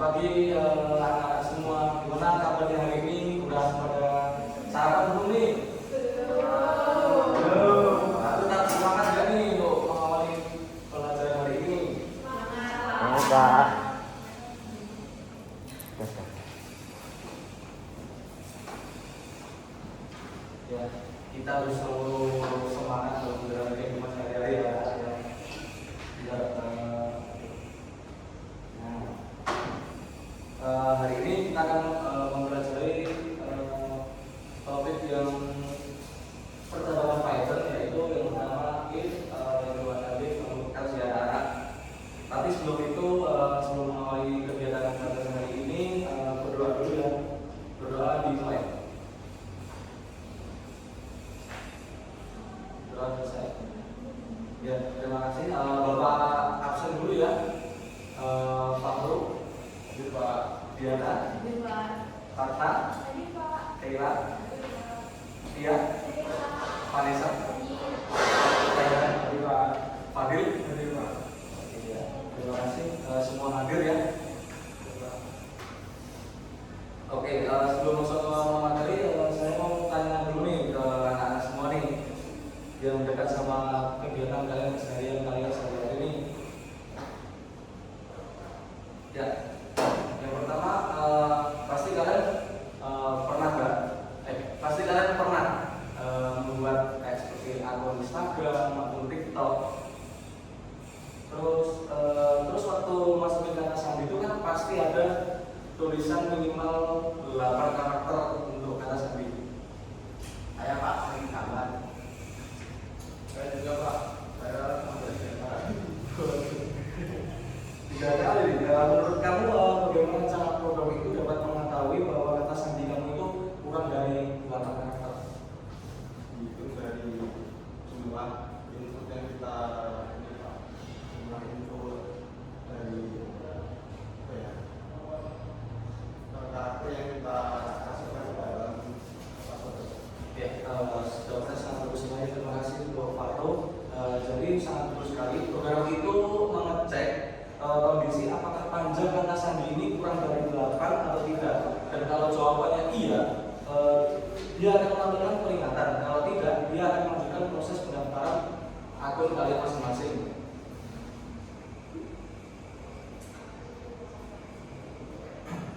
pagi anak-anak semua. Gimana kabarnya hari ini? Udah pada sarapan belum nih? Belum. Tetap semangat gak nih untuk mengawali pelajaran hari ini? Semangat. Ya, kita harus selalu semangat dalam menjalani kehidupan sehari-hari ya. Hari ini kita akan mempelajari topik yang percabangan Python, yaitu yang pertama if, yang kedua tadi mengumpulkan sejarah anak. Tapi sebelum itu, sebelum mengawali kegiatan pelajaran hari ini, berdoa dulu ya. Berdoa dimulai. Doa selesai. Ya, terima kasih. Bapak absen dulu ya. Pak Bro, Pak Diana, Tata, Keila, Tia, Vanessa, Pak Fadil. Terima kasih semua hadir ya. Oke, sebelum masuk ke materi, saya mau tanya dulu nih ke anak-anak semua nih yang dekat sama kegiatan kalian seharian sehari-hari ini. Ya, yang pertama pasti kalian pernah membuat kayak seperti akun Instagram, akun TikTok. Terus waktu masukin kata sandi itu kan pasti ada tulisan minimal 8 karakter untuk kata sandi. Saya Pak sering gambar. Saya juga Pak. Saya tiga kali. Menurut kamu bagaimana cara program itu dapat mengetahui bahwa kata sandi kamu itu kurang dari 8 karakter? Itu dari jumlah input yang kita jumlah input dari karakter yang kita kasihkan ke dalam password. Ya, jawabannya sangat bagus sekali. Terima kasih untuk Pak Ro. Jadi sangat bagus sekali. Program itu mengecek kondisi apakah panjang kata sandi ini kurang dari 8 atau tidak. Dan kalau jawabannya iya, dia akan menampilkan peringatan. Kalau tidak, dia akan melanjutkan proses pendaftaran akun kalian masing-masing.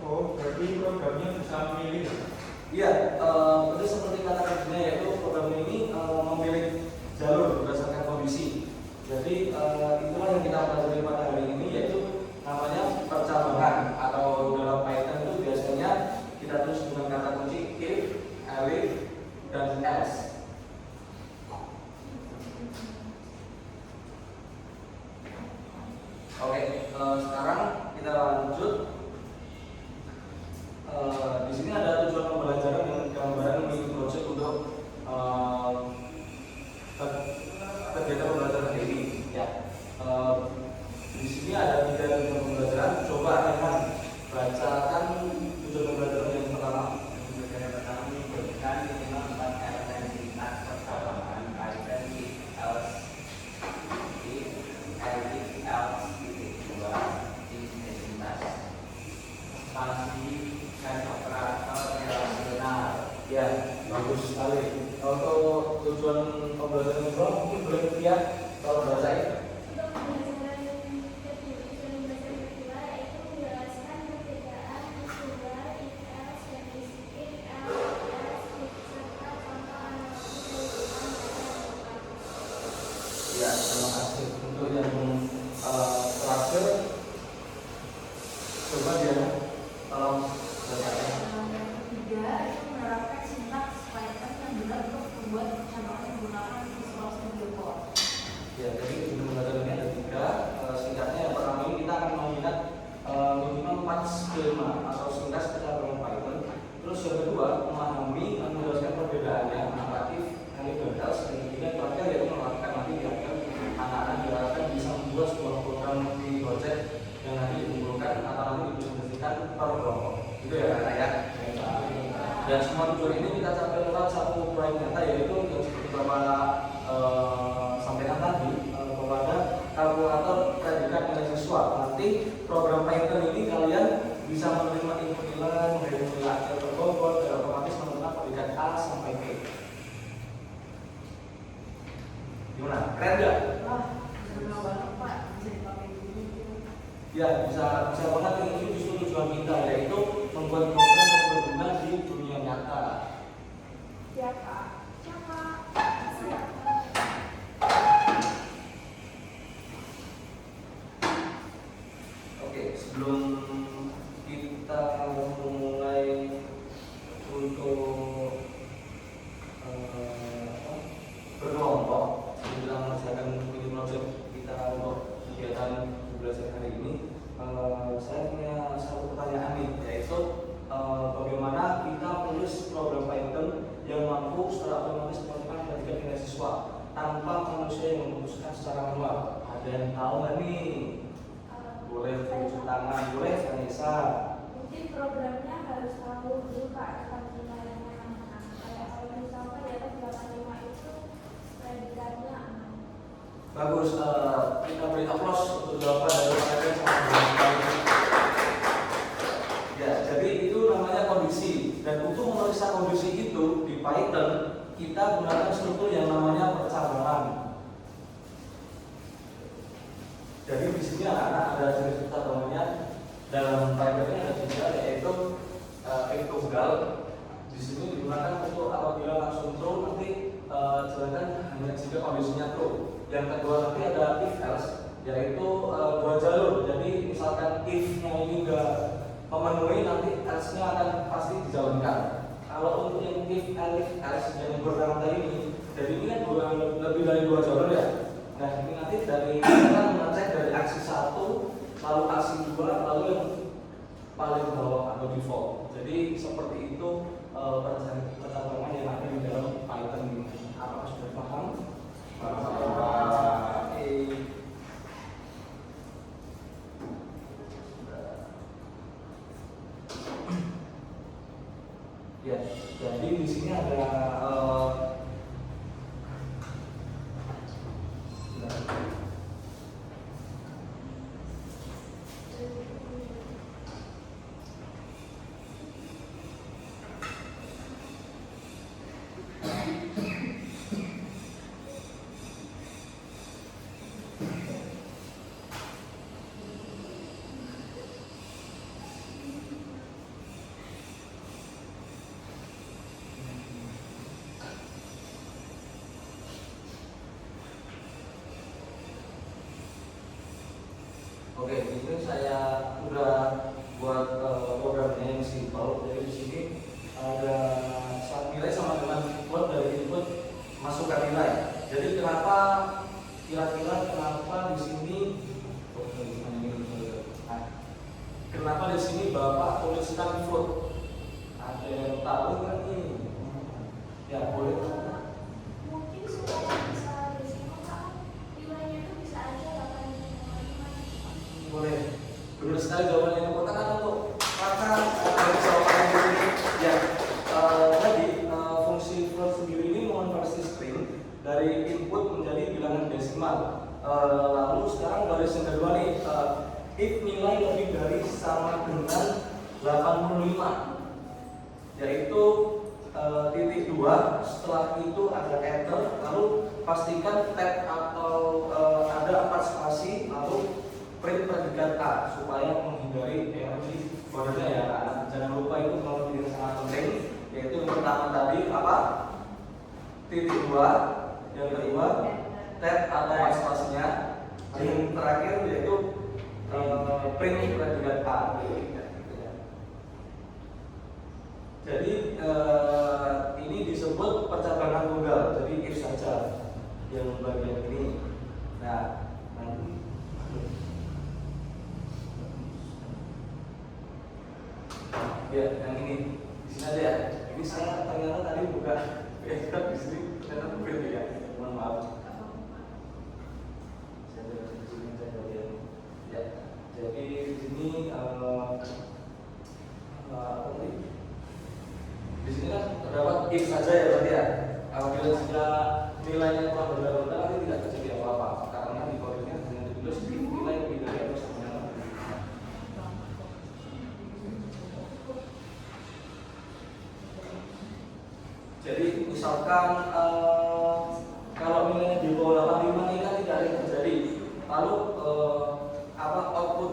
Oh, berarti programnya bisa memilih. Iya, itu seperti kata kuncinya, yaitu program ini memilih jalur berdasarkan kondisi. Jadi itulah yang kita pelajari pada hari ini, yaitu namanya percabangan, atau dalam Python itu biasanya kita tulis dengan kata kunci if, elif, dan else. Oke, sekarang kita lanjut. Di sini ada tujuan pembelajaran dan gambaran mini project untuk kegiatan pembelajaran ini. Ya, di sini ada 3 tujuan pembelajaran. Coba kalian bacakan tujuan pembelajaran yang pertama. Tujuan yang pertama menyebutkan minimal 4 elemen percabangan Python if else, if elif else, dua intensitas spasi dan operator relasional. Ya, bagus sekali. Untuk tujuan pembelajaran yang kedua, mungkin boleh lihat kalau bacain. Ya, terima kasih. Untuk yang terakhir, coba dia tolong bacain. Yang ketiga itu menerapkan sintaks Python yang benar untuk membuat percabangan menggunakan Visual Studio Code. Ya, jadi tujuan pembelajarannya ada 3. Singkatnya yang pertama ini kita akan mengingat minimal 4 skema atau sintaks percabangan Python. Terus yang kedua, memahami dan menjelaskan perbedaannya antara if, elif, dan else. Dan ketiga, terakhir yaitu melakukan nanti diakan anak-anak diharapkan bisa membuat sebuah program di project yang nanti dikumpulkan atau nanti dipresentasikan per kelompok. Itu ya anak ya. Dan semua tujuan ini kita capai lewat satu proyek nyata, yaitu yang seperti Bapak sampaikan tadi, kepada kalkulator predikat nilai siswa. Nanti program Python ini kalian bisa menerima input nilai, menghitung nilai akhir berbobot, dan otomatis menerima predikat A sampai P. Gimana? Keren nggak? Wah, benar banget Pak, bisa dipakai dulu. Ya, bisa banget. Ini justru tujuan kita, yaitu membuat program yang berguna di dunia nyata. Ya Pak. Ya Pak. Oke, sebelum kita memulai untuk berkelompok menjelang mengerjakan mini project kita untuk kegiatan belajar hari ini, saya punya satu pertanyaan nih, yaitu bagaimana kita menulis program Python yang mampu secara otomatis memasukkan predikat nilai siswa tanpa manusia yang memutuskan secara manual. Ada yang tahu nggak nih? Boleh tunjuk tangan, boleh Vanessa. Mungkin programnya harus tahu dulu Pak tentang nilainya anak. Kayak kalau misalnya di atas 85 itu predikatnya anak. Bagus, kita beri aplaus untuk jawaban dari Pak Eden sama Pak Eden. Ya, jadi itu namanya kondisi. Dan untuk memeriksa kondisi itu di Python kita gunakan struktur yang namanya percabangan. Jadi di sini anak-anak ada jenis percabangannya dalam Python ini ada tiga, yaitu if tunggal. Di sini digunakan untuk apabila langsung true nanti jalankan hanya jika kondisinya true. Yang kedua nanti ada if else, yaitu dua jalur. Jadi misalkan if-nya ini enggak memenuhi, nanti else-nya akan pasti dijalankan. Kalau untuk yang if else yang berkata ini, jadi ini kan lebih dari dua jalur ya. Nah ini nanti dari kita mengecek dari aksi 1, lalu aksi 2, lalu yang paling bawah atau default. Jadi seperti itu percabangan yang ada di dalam Python ini. Apakah sudah paham? Ya, jadi di sini ada oke, di sini saya udah buat programnya yang simple. Jadi di sini ada nilai sama dengan input, dari input masukkan nilai. Jadi kira-kira kenapa di sini kenapa di sini Bapak tuliskan float? Ada yang tahu nggak nih? Ya boleh. Mungkin supaya bisa disimpulkan nilainya itu bisa aja 8,5. Boleh. Benar sekali jawabannya. Tepuk tangan untuk kakak dari jawaban ini. Ya, tadi fungsi float sendiri ini mengonversi string dari input menjadi bilangan desimal. Lalu sekarang baris yang kedua nih, if nilai lebih dari sama dengan 85, yaitu titik 2, setelah itu ada enter, lalu pastikan tab atau ada 4 spasi, lalu print predikat A supaya menghindari ini kodenya ya. Jangan lupa itu kalau yang sangat penting, yaitu yang pertama tadi apa? Titik 2, yang kedua tab atau 4 spasinya, yang terakhir yaitu print predikat A. Jadi ini disebut percabangan tunggal. Jadi if saja yang bagian ini. Nah, nanti ya yang ini di sini aja ya. Ini saya ternyata tadi buka di sini ternyata bukan ya. Mohon maaf. Saya di sini saja ya. Jadi di sini di sini kan terdapat if saja ya berarti ya. Apabila jika nilainya kurang berbeda nanti tidak terjadi apa-apa karena di kodenya hanya ditulis if nilai lebih dari atau sama dengan. misalkan kalau nilainya di bawah 85 ini kan tidak ada yang terjadi. Lalu output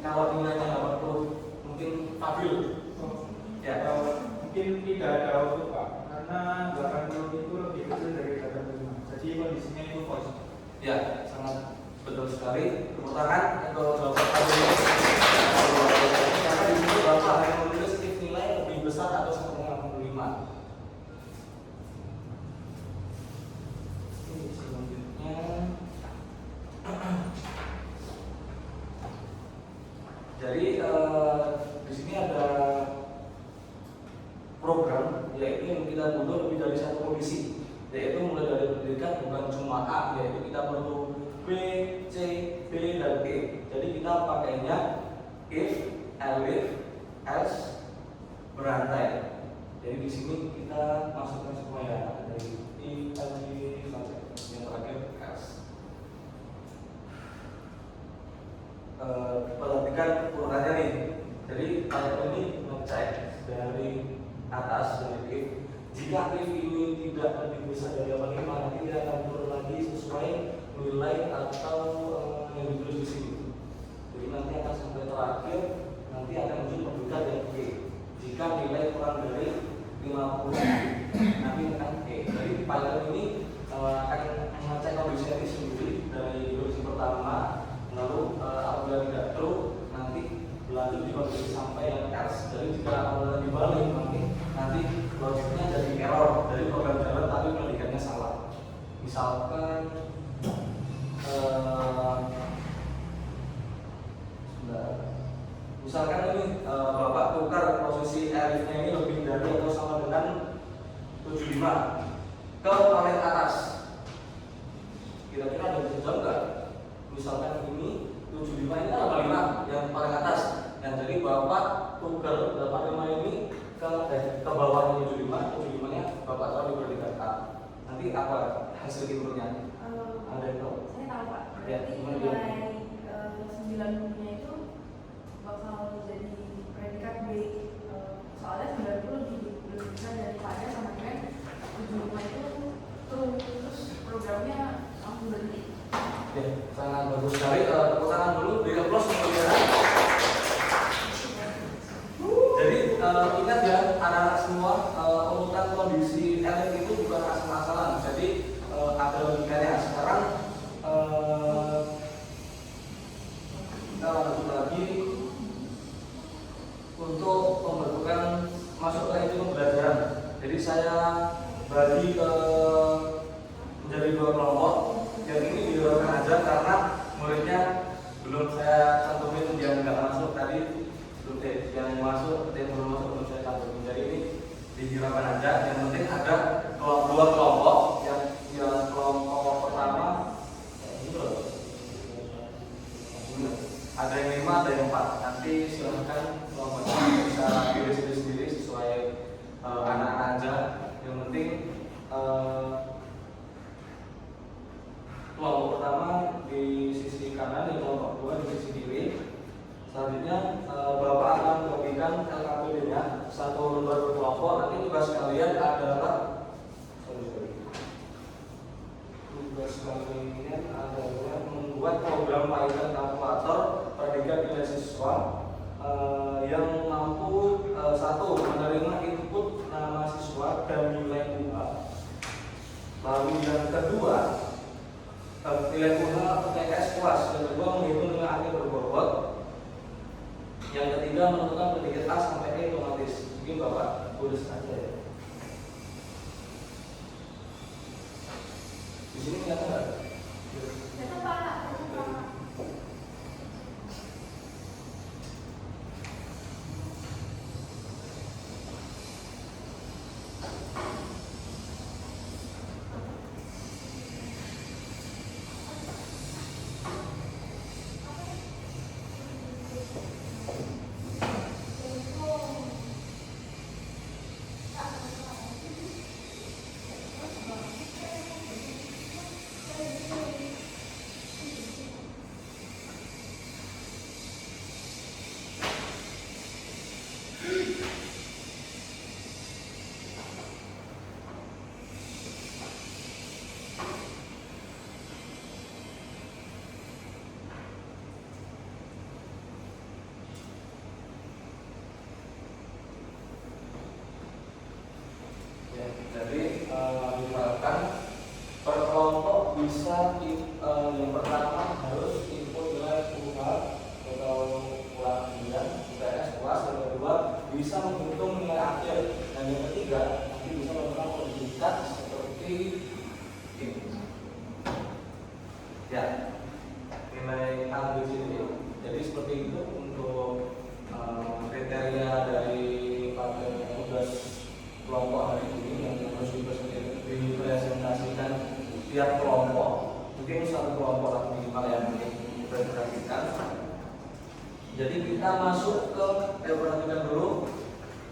kalau nilainya 80 mungkin stabil. Ya. Mungkin tidak ada output Pak, karena 80 itu lebih kecil dari 85. Jadi kondisinya itu false. Ya, sangat betul sekali. Tepuk tangan untuk Bapak tadi. Karena di sini Bapak hanya menulis if nilai lebih besar atau sama dengan 85. Selanjutnya, jadi di sini ada program yaitu yang kita butuh lebih dari satu kondisi, yaitu mulai dari pendidikan bukan cuma A, yaitu kita perlu B, C, D, dan E. Jadi kita pakainya if, elif, else, berantai. Jadi di sini kita masukkan semua ya, dari if, elif, sampai yang terakhir else. Perhatikan urutannya nih. Jadi kalau ini ngecek dari atas dari if. Jika if ini tidak lebih besar dari 85, nanti dia akan turun lagi sesuai nilai atau yang ditulis di sini. Jadi nanti akan sampai terakhir, nanti akan muncul pembuka dan E. Jika nilai kurang dari 50, nanti akan E. Jadi Python ini akan mengecek kondisi ini sendiri dari kondisi pertama, lalu apabila tidak true, nanti berlanjut di kondisi sampai yang else. Jadi jika apabila dibalik, nanti logiknya jadi error dari program jalan tapi predikannya salah. Misalkan ini Bapak tukar posisi elifnya ini lebih dari atau sama dengan 75 ke paling atas. Kira-kira ada yang bisa jawab nggak? Misalkan ini 75 ini adalah 5 yang paling atas. Yang jadi Bapak tukar 85 ini ke bawahnya 75 nya Bapak taruh di predikat A. Nanti apa hasil inputnya? Ada yang tahu? Saya tahu Pak. Ya, Berarti gimana nilai 90-nya itu bakal jadi predikat B. Soalnya 90 lebih besar daripada sama dengan 75 itu true, terus programnya langsung berhenti. Ya, sangat bagus sekali. Tepuk tangan dulu, beri aplaus untuk dia. Jadi ingat ya anak-anak semua, urutan kondisi elif itu bukan asal-asalan. Jadi ada logikanya. Sekarang kita lanjut lagi untuk pembentukan masuk ke itu pembelajaran. Jadi saya bagi menjadi 2 kelompok. Yang ini dilakukan aja karena muridnya belum saya cantumin yang nggak masuk tadi. Yang masuk, yang belum masuk belum saya cantumin. Jadi ini dihilangkan aja. Yang penting ada 2 kelompok. Yang kelompok pertama ada yang 5, ada yang 4. Nanti silahkan kelompoknya bisa pilih sendiri sesuai anak-anak aja. Yang penting kelompok pertama di sisi kanan, yang kelompok 2 di sisi kiri. Selanjutnya Bapak akan membagikan LKPD-nya 1 lembar per kelompok. Nanti tugas kalian adalah membuat program Python kalkulator predikat nilai siswa yang mampu 1 menerima input nama siswa dan nilai UA. Lalu yang kedua nilai UA UTS puas. Yang kedua menghitung dengan akhir berbobot. Yang ketiga menentukan predikat A sampai E otomatis. Mungkin Bapak tulis aja ya. Di sini kelihatan nggak? Itu Pak. Ya, nilai A di sini. Jadi seperti itu untuk kriteria daripada tugas kelompok hari ini yang harus dipresentasikan tiap kelompok. Mungkin satu kelompok lah minimal yang dipresentasikan. Jadi kita masuk ke perhatikan dulu,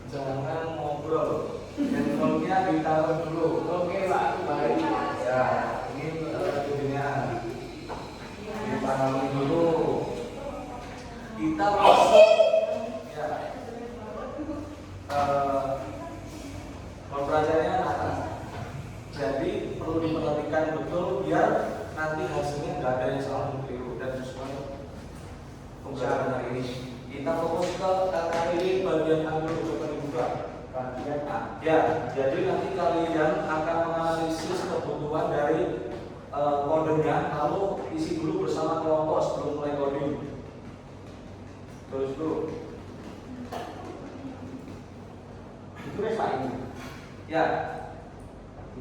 jangan ngobrol. Handphonenya ditaruh dulu. Oke Pak, baik. Ya, ini videonya dipahami dulu. Kita masuk ya mempelajarinya anak. Jadi perlu diperhatikan betul biar nanti hasilnya nggak ada yang salah dan keliru dan sesuai pembelajaran hari ini. Kita fokus ke KKI bagian ambil coba dibuka. Bagian A. Ya, jadi nanti kalian akan menganalisis kebutuhan dari kodenya, lalu isi dulu bersama kelompok sebelum mulai coding. Terus dulu. Ditulis Pak ini. Ya.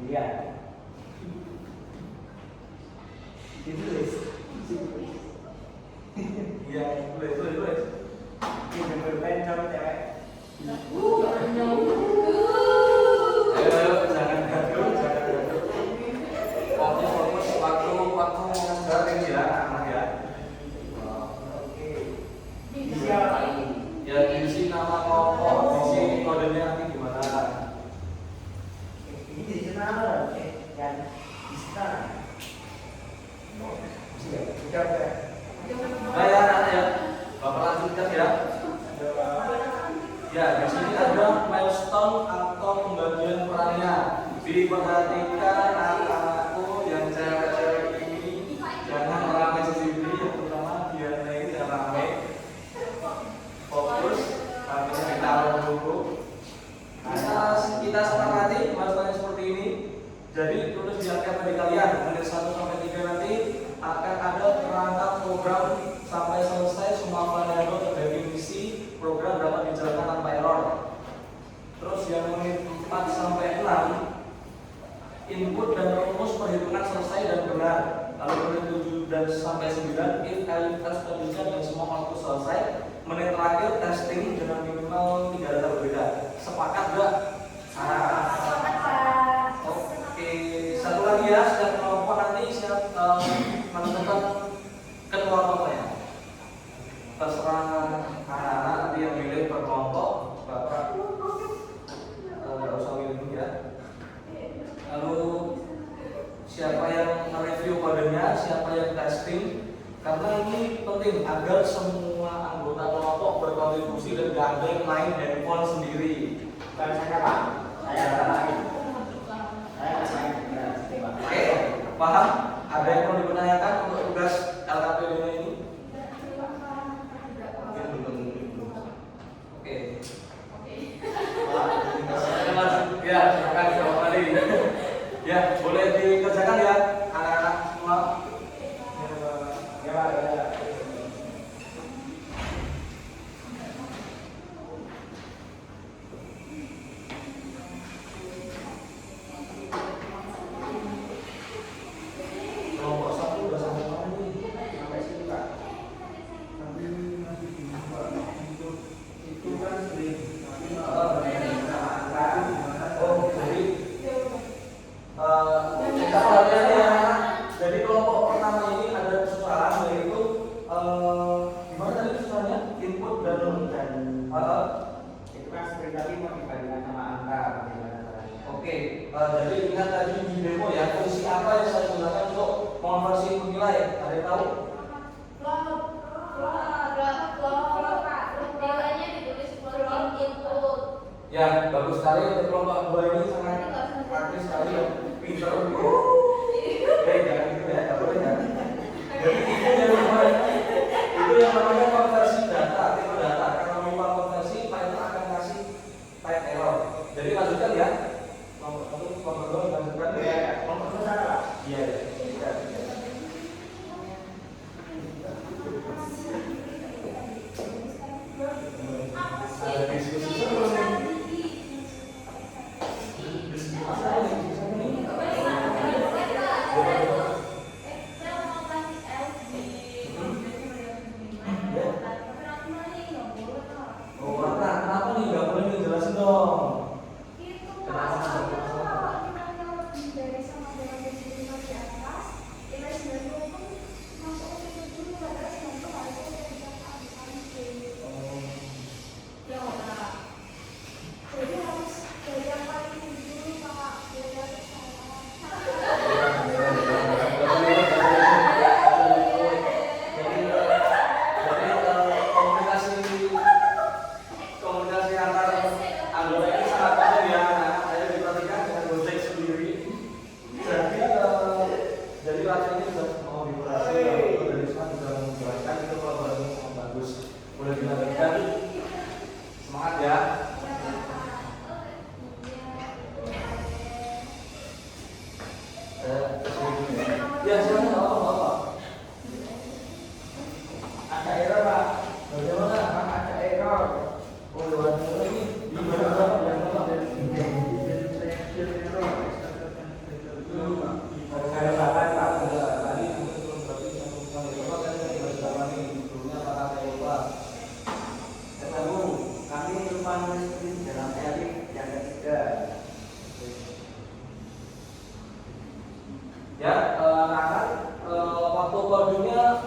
Iya. Ditulis. Iya, tulis. Ini bermain sama cewek. Ayo, jangan gaduh. Fokus waktu mengajar ini ya, anak ya. Oke. Isi apa ini? Ya, isi nama kelompok, isi kodenya nanti gimana? Ini di sana yang di sana. Nah ya, Bapak lanjutkan ya. Ya, di sini ada milestone atau pembagian perannya. Diperhatikan anak-anakku yang cewek-cewek ini jangan ramai sendiri, terutama Diana ini jangan ramai. Fokus, HP-nya ditaruh dulu. Kita sepakati milestone seperti ini. Jadi tulis di angka dari kalian menit 1 sampai 3 nanti akan ada perangkat program sampai selesai semua variabel terdefinisi, program dapat dijalankan tanpa error. Terus yang menit 4 sampai 6 input dan rumus perhitungan selesai dan benar. Lalu menit 7 dan sampai 9 if else condition dan semua waktu selesai. Menit terakhir testing dengan minimal 3 data berbeda. Sepakat gak? Oke, satu lagi ya, setiap kelompok nanti siap menentukan ketua kelompoknya. Terserah anak-anak nanti yang milih per kelompok, Bapak nggak usah milih ya. Lalu siapa yang mereview kodenya, siapa yang testing, karena ini penting agar semua anggota kelompok berkontribusi dan gak ada yang main handphone sendiri. Saya Pak. Oke, paham? Ada yang mau dipertanyakan untuk tugas LKPD ini? Oke. Ya, silakan jawab kembali. Ya, boleh dikerjakan ya, anak-anak semua. Ya Pak. Kelompok 1 udah sampai mana nih? Sampai sini Pak. Tapi masih bingung Pak, untuk itu kan sering tapi Oh, jadi kita perhatian ya. Jadi kelompok pertama ini ada kesusahan yaitu gimana tadi kesusahannya? Input dan Itu kan sering kali mau dibandingkan sama angka bagaimana caranya. Oke, jadi ingat tadi di demo ya, fungsi apa yang saya gunakan untuk mengonversi input nilai? Ada yang tahu? Nilainya ditulis floating input. Ya, bagus sekali untuk kelompok 2 ini sangat praktis sekali ya, pinter. Jangan gitu ya, nggak boleh ya. Jadi itu yang namanya konversi data, tipe data. Kalau memang konversi, Python akan kasih type error. Jadi lanjutkan ya. Kelompok 1, kelompok 2 lanjutkan. Kelompok itu sana Pak. Iya. Ada diskusi seru nih. Diskusi apa nih?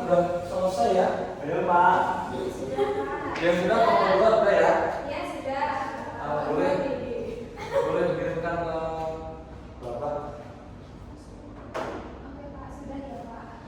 sudah selesai ya? Belum Pak. Sudah, Pak. Yang sudah pembuat udah ya? Ya, sudah. Boleh dikirimkan ke Bapak. Oke, Pak. Sudah ya, Pak.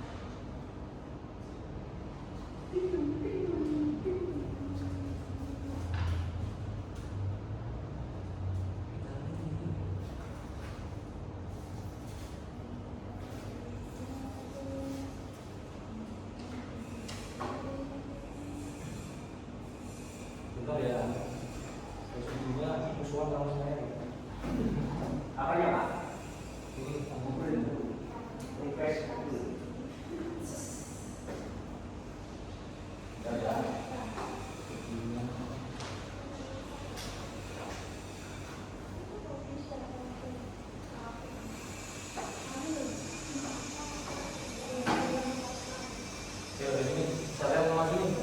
Bentar ya. Sejujurnya musuhan sama saya. Apanya Pak? Ini Refresh dulu. bentar ya. Ya udah ini, saya mau maju nih.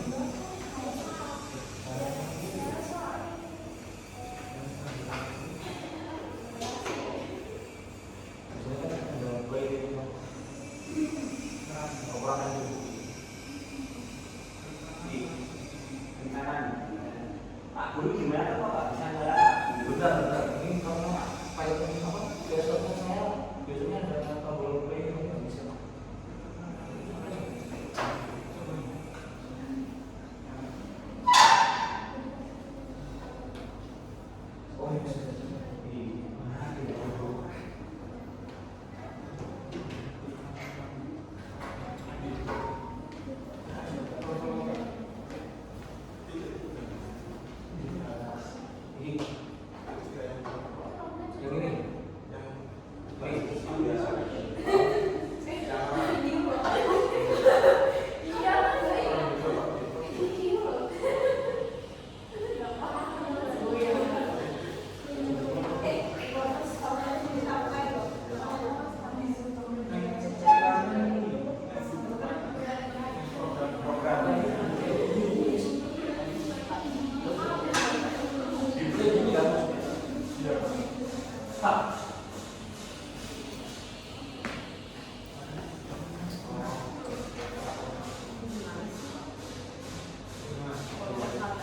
Rencananya. Pak Guru gimana kok Pak bisa ngelarang? Bentar, ini kamu file ini apa? Besoknya saya, besoknya ada tombol play ini nggak bisa. Oh ini bisa. Ini yang ini.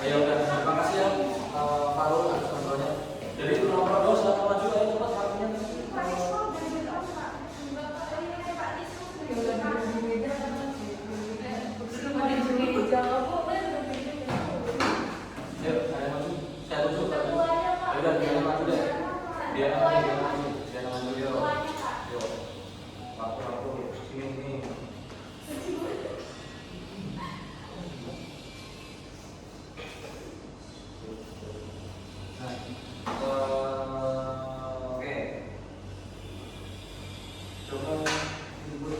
Ayo udah, terima kasih ya Farul atas bantuannya. Jadi itu nomor 2 silakan maju ayo cepat waktunya. Ayo, saya maju. Saya tunjuk. Ayo udah, dia maju deh. Dia maju. Yo. Aku sini. Oke. Coba ibu.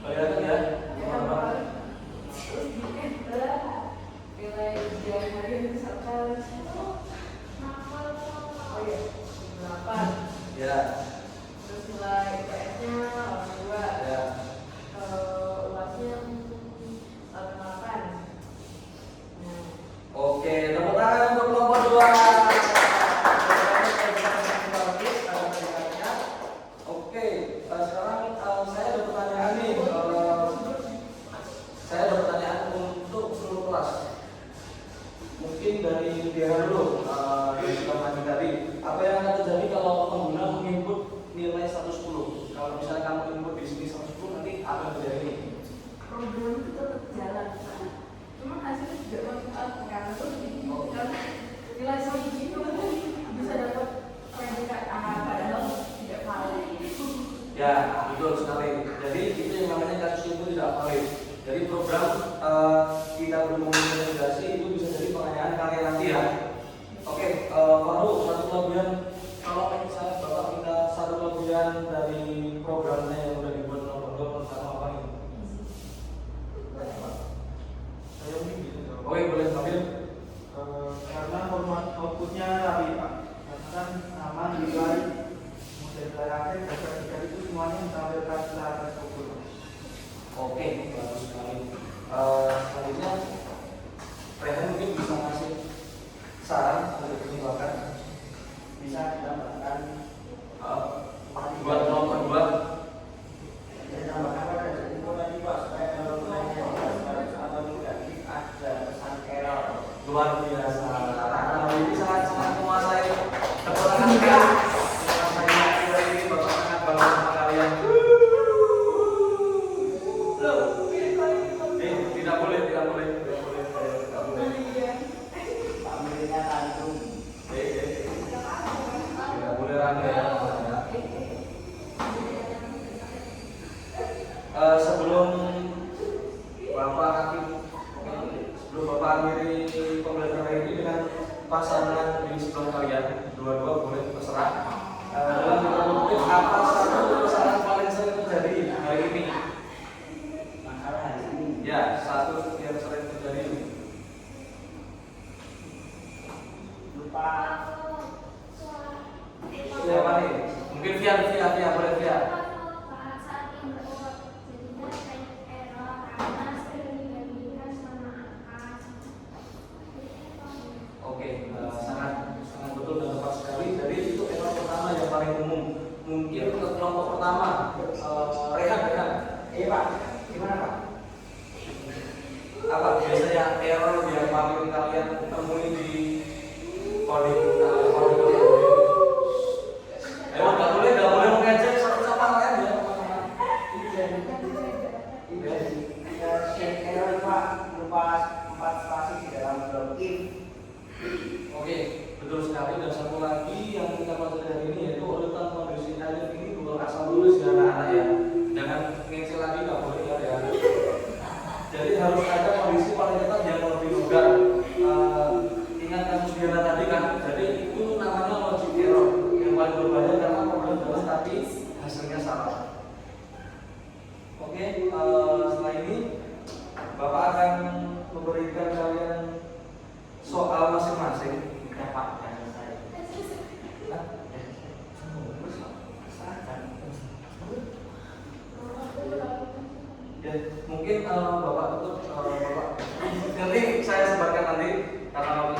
Kelihatan ya? Nilai ujian hari ini misalkan 8. Ya. Terus nilai IPS-nya 2. Ya. UAS-nya 8. Nah, Oke, tepuk tangan untuk kelompok 2. Oke, sekarang saya ada pertanyaan nih. Saya ada pertanyaan untuk seluruh kelas. Mungkin dari Diana dulu, dari teman tadi. Apa yang akan terjadi kalau pengguna menginput nilai 110? Kalau misalnya kamu input di sini 110, nanti apa yang terjadi? program itu tetap jalan, Pak. Cuma hasilnya juga masuk akal karena tuh nilai 100 itu bisa dapat predikat A padahal tidak valid. Ya, betul sekali. Jadi itu yang namanya kasus itu tidak valid. Jadi program kita belum mengintegrasi itu bisa jadi pengayaan kalian nanti ya. Oke, baru satu kelebihan kalau misalnya bapak minta satu kelebihan dari programnya yang udah dibuat nomor sama apa nih? Saya mungkin gitu. Oke, boleh ambil. Karena format outputnya rapi Pak. Karena kan aman, nilai, kemudian nilai akhir, sertifikat itu semuanya sampai kelas ukur. Oke, Selanjutnya Rehan mungkin bisa ngasih saran untuk penyebabkan Bisa ditambahkan buat kelompok kedua. ditambahkan pada info tadi Pak supaya kalau nanya atau tidak ada pesan error. Luar biasa. Nah, ini sangat menguasai keterangan sekali. Menguasai ini Bapak sangat bangga sama kalian. Tidak boleh. Pak muridnya tantrum. Tidak boleh rame ya. Sebelum Bapak akhiri pembelajaran hari ini dengan pasangan di sebelah kalian, dua-dua boleh terserah. Dalam hipotetik apa satu kesalahan paling sering terjadi hari ini? Masalah hari ini. Ya, satu yang sering terjadi. Lupa. Siapa nih? Mungkin via boleh via. Oke, sangat betul dan tepat sekali. Jadi itu error pertama yang paling umum. Mungkin ke kelompok pertama, Rehan. Iya Pak, gimana Pak? Apa biasanya error yang paling kalian temui di coding kalian? Nggak boleh mengejek sama kalian ya. Error Pak, lupa 4 spasi di dalam blok if. Oke, betul sekali. Dan satu lagi yang kita pelajari hari ini yaitu urutan kondisi alif ini dua asal tulis ya anak-anak ya. Jangan ngecil lagi, nggak boleh ya. Jadi harus ada kondisi paling ketat yang lebih vulgar. Ingat kasus Diana tadi kan, jadi itu namanya logic error yang paling berbahaya karena problem jelas tapi hasilnya salah. Oke, setelah ini Bapak akan memberikan kalian soal masing-masing. Ya Pak, jangan saya. Ya, mungkin Bapak tutup Bapak. Nanti saya sebarkan nanti karena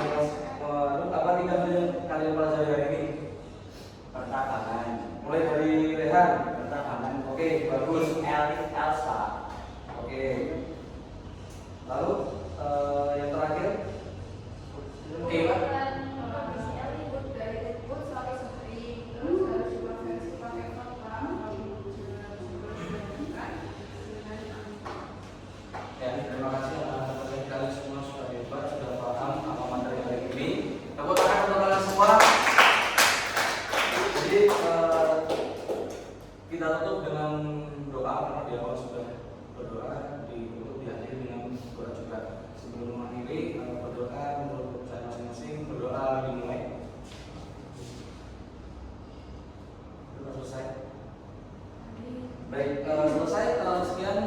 apa tidak ada yang kalian pelajari hari ini. Pertabangan. Mulai dari Rehan. Pertabangan. Oke, bagus. Elsa. Oke. Lalu yang terakhir Kayla. Ya, terima kasih atas kalian semua sudah hebat, sudah paham apa materi hari ini. Tepuk tangan untuk kalian semua. Jadi kita tutup dengan doa karena di awal sudah berdoa, ditutup diakhiri dengan doa juga. Sebelum mengakhiri berdoa menurut saya masing-masing, berdoa dimulai. Sudah selesai. Baik, selesai. Sekian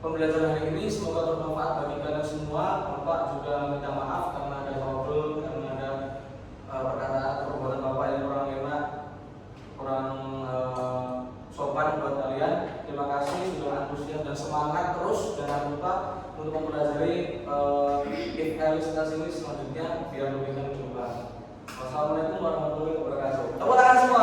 pembelajaran hari ini, semoga bermanfaat bagi kalian semua. Bapak juga minta maaf karena ada trouble, karena ada perkataan perbuatan Bapak yang kurang enak, kurang sopan buat kalian. Terima kasih sudah antusias dan semangat terus. Jangan lupa untuk mempelajari if else ini selanjutnya biar lebih mencoba. Wassalamualaikum warahmatullahi wabarakatuh. Tepuk tangan semua.